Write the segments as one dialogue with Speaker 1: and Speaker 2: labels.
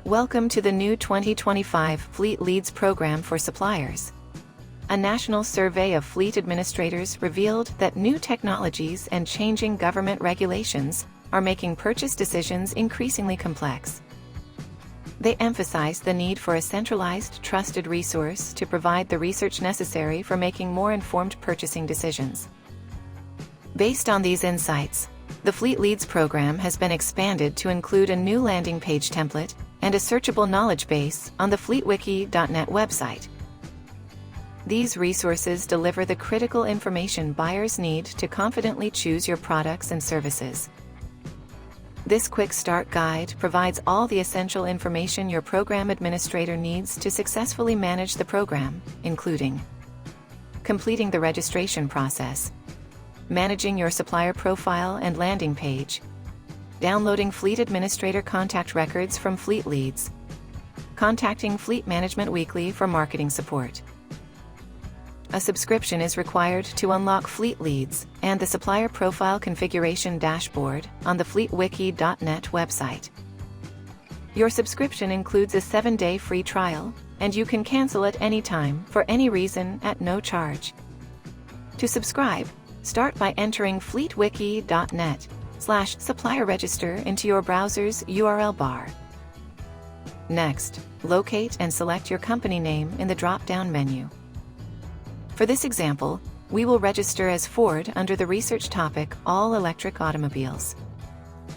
Speaker 1: Welcome to the new 2025 Fleet Leads program for suppliers. A national survey of fleet administrators revealed that new technologies and changing government regulations are making purchase decisions increasingly complex. They emphasize the need for a centralized, trusted resource to provide the research necessary for making more informed purchasing decisions. Based on these insights, the Fleet Leads program has been expanded to include a new landing page template and a searchable knowledge base on the FleetWiki.net website. These resources deliver the critical information buyers need to confidently choose your products and services. This quick start guide provides all the essential information your program administrator needs to successfully manage the program, including completing the registration process, managing your supplier profile and landing page, downloading Fleet Administrator contact records from Fleet Leads, contacting Fleet Management Weekly for marketing support. A subscription is required to unlock Fleet Leads and the Supplier Profile Configuration Dashboard on the FleetWiki.net website. Your subscription includes a 7-day free trial, and you can cancel at any time for any reason at no charge. To subscribe, start by entering FleetWiki.net/supplier register into your browser's URL bar. Next, locate and select your company name in the drop-down menu. For this example, we will register as Ford under the research topic All Electric Automobiles.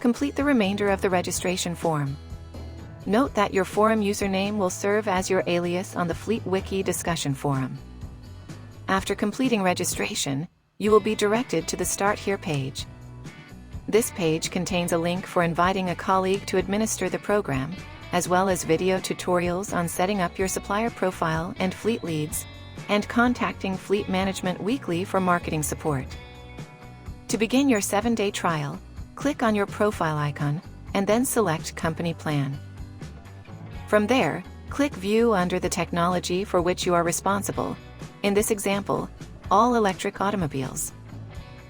Speaker 1: Complete the remainder of the registration form. Note that your forum username will serve as your alias on the FleetWiki discussion forum. After completing registration, you will be directed to the Start Here page. This page contains a link for inviting a colleague to administer the program, as well as video tutorials on setting up your supplier profile and Fleet Leads, and contacting Fleet Management Weekly for marketing support. To begin your 7-day trial, click on your profile icon, and then select Company Plan. From there, click View under the technology for which you are responsible. In this example, All Electric Automobiles.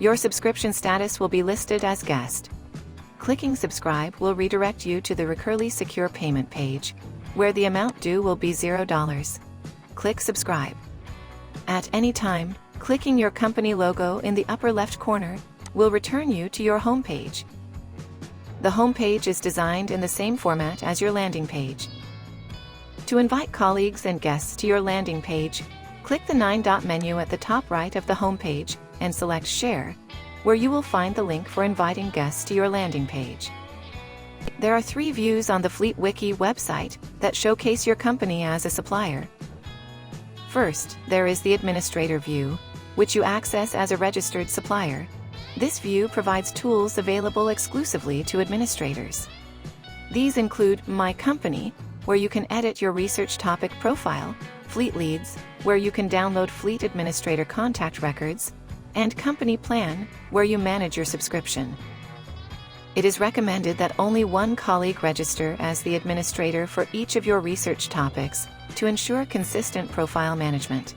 Speaker 1: Your subscription status will be listed as Guest. Clicking Subscribe will redirect you to the Recurly Secure Payment page, where the amount due will be $0. Click Subscribe. At any time, clicking your company logo in the upper left corner will return you to your home page. The home page is designed in the same format as your landing page. To invite colleagues and guests to your landing page, click the 9-dot menu at the top right of the home page and select Share, where you will find the link for inviting guests to your landing page. There are 3 views on the FleetWiki website that showcase your company as a supplier. First, there is the Administrator view, which you access as a registered supplier. This view provides tools available exclusively to administrators. These include My Company, where you can edit your research topic profile, Fleet Leads, where you can download Fleet Administrator contact records, and Company Plan, where you manage your subscription. It is recommended that only one colleague register as the administrator for each of your research topics to ensure consistent profile management.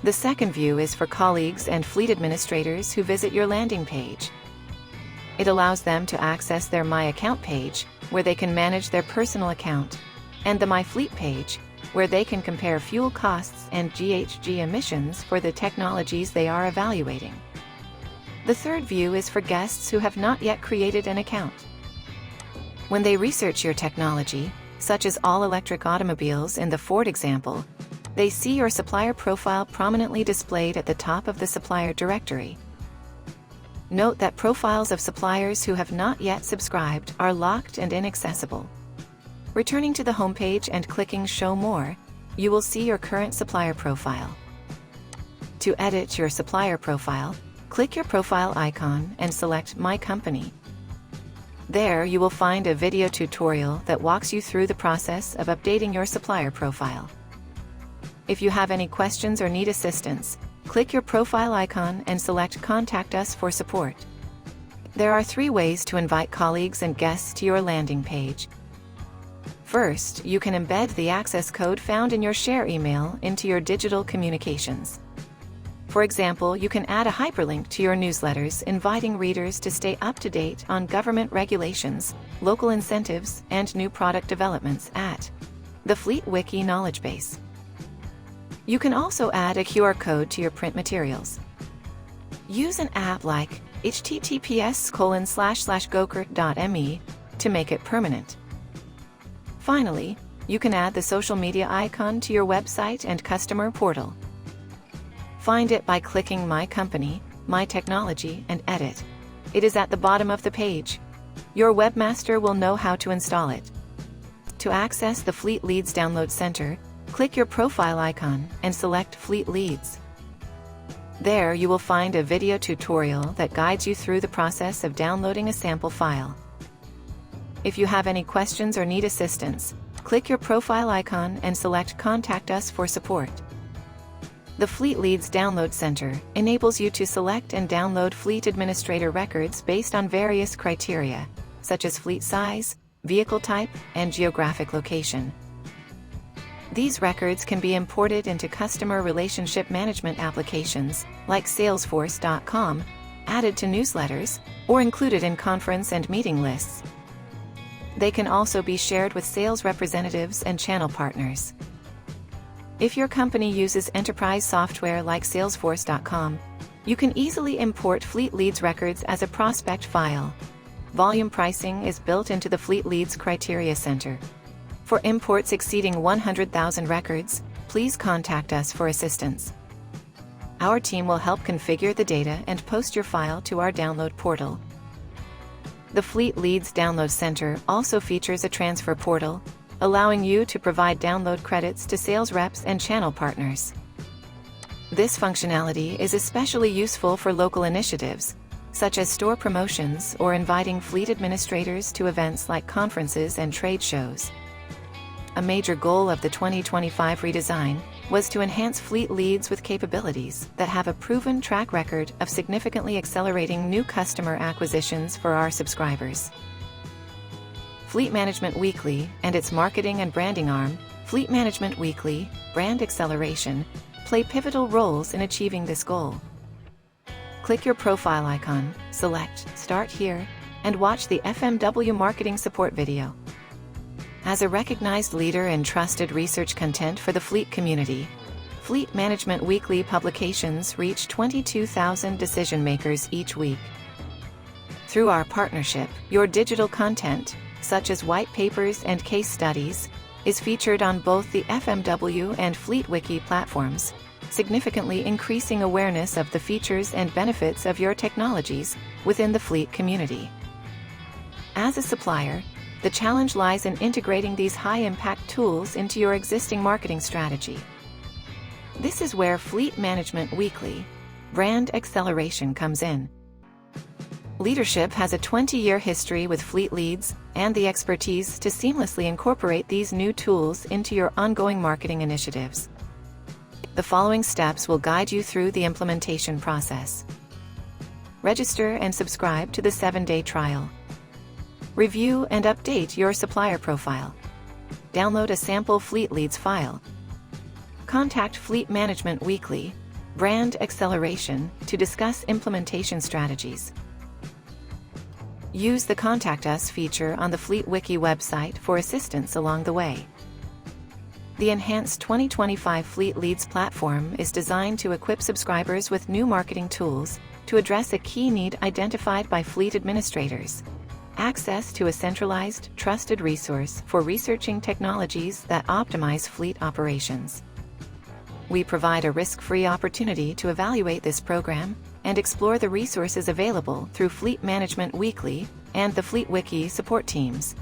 Speaker 1: The second view is for colleagues and fleet administrators who visit your landing page. It allows them to access their My Account page, where they can manage their personal account, and the My Fleet page, where they can compare fuel costs and GHG emissions for the technologies they are evaluating. The third view is for guests who have not yet created an account. When they research your technology, such as all electric automobiles in the Ford example, they see your supplier profile prominently displayed at the top of the supplier directory. Note that profiles of suppliers who have not yet subscribed are locked and inaccessible. Returning to the homepage and clicking Show More, you will see your current supplier profile. To edit your supplier profile, click your profile icon and select My Company. There you will find a video tutorial that walks you through the process of updating your supplier profile. If you have any questions or need assistance, click your profile icon and select Contact Us for support. There are 3 ways to invite colleagues and guests to your landing page. First, you can embed the access code found in your share email into your digital communications. For example, you can add a hyperlink to your newsletters inviting readers to stay up to date on government regulations, local incentives, and new product developments at the FleetWiki knowledge base. You can also add a QR code to your print materials. Use an app like https://gokert.me to make it permanent. Finally, you can add the social media icon to your website and customer portal. Find it by clicking My Company, My Technology, and Edit. It is at the bottom of the page. Your webmaster will know how to install it. To access the Fleet Leads Download Center, click your profile icon and select Fleet Leads. There you will find a video tutorial that guides you through the process of downloading a sample file. If you have any questions or need assistance, click your profile icon and select Contact Us for support. The Fleet Leads Download Center enables you to select and download fleet administrator records based on various criteria, such as fleet size, vehicle type, and geographic location. These records can be imported into customer relationship management applications, like Salesforce.com, added to newsletters, or included in conference and meeting lists. They can also be shared with sales representatives and channel partners. If your company uses enterprise software like Salesforce.com, you can easily import Fleet Leads records as a prospect file. Volume pricing is built into the Fleet Leads Criteria Center. For imports exceeding 100,000 records, please contact us for assistance. Our team will help configure the data and post your file to our download portal. The Fleet Leads Download Center also features a transfer portal, allowing you to provide download credits to sales reps and channel partners. This functionality is especially useful for local initiatives, such as store promotions or inviting fleet administrators to events like conferences and trade shows. A major goal of the 2025 redesign was to enhance Fleet Leads with capabilities that have a proven track record of significantly accelerating new customer acquisitions for our subscribers. Fleet Management Weekly and its marketing and branding arm, Fleet Management Weekly, Brand Acceleration, play pivotal roles in achieving this goal. Click your profile icon, select Start Here, and watch the FMW marketing support video. As a recognized leader in trusted research content for the fleet community, Fleet Management Weekly publications reach 22,000 decision-makers each week. Through our partnership, your digital content, such as white papers and case studies, is featured on both the FMW and FleetWiki platforms, significantly increasing awareness of the features and benefits of your technologies within the fleet community. As a supplier, the challenge lies in integrating these high-impact tools into your existing marketing strategy. This is where Fleet Management Weekly, Brand Acceleration comes in. Leadership has a 20-year history with Fleet Leads and the expertise to seamlessly incorporate these new tools into your ongoing marketing initiatives. The following steps will guide you through the implementation process. Register and subscribe to the 7-day trial. Review and update your supplier profile. Download a sample Fleet Leads file. Contact Fleet Management Weekly, Brand Acceleration, to discuss implementation strategies. Use the Contact Us feature on the FleetWiki website for assistance along the way. The enhanced 2025 Fleet Leads platform is designed to equip subscribers with new marketing tools to address a key need identified by fleet administrators: access to a centralized, trusted resource for researching technologies that optimize fleet operations. We provide a risk-free opportunity to evaluate this program and explore the resources available through Fleet Management Weekly and the FleetWiki support teams.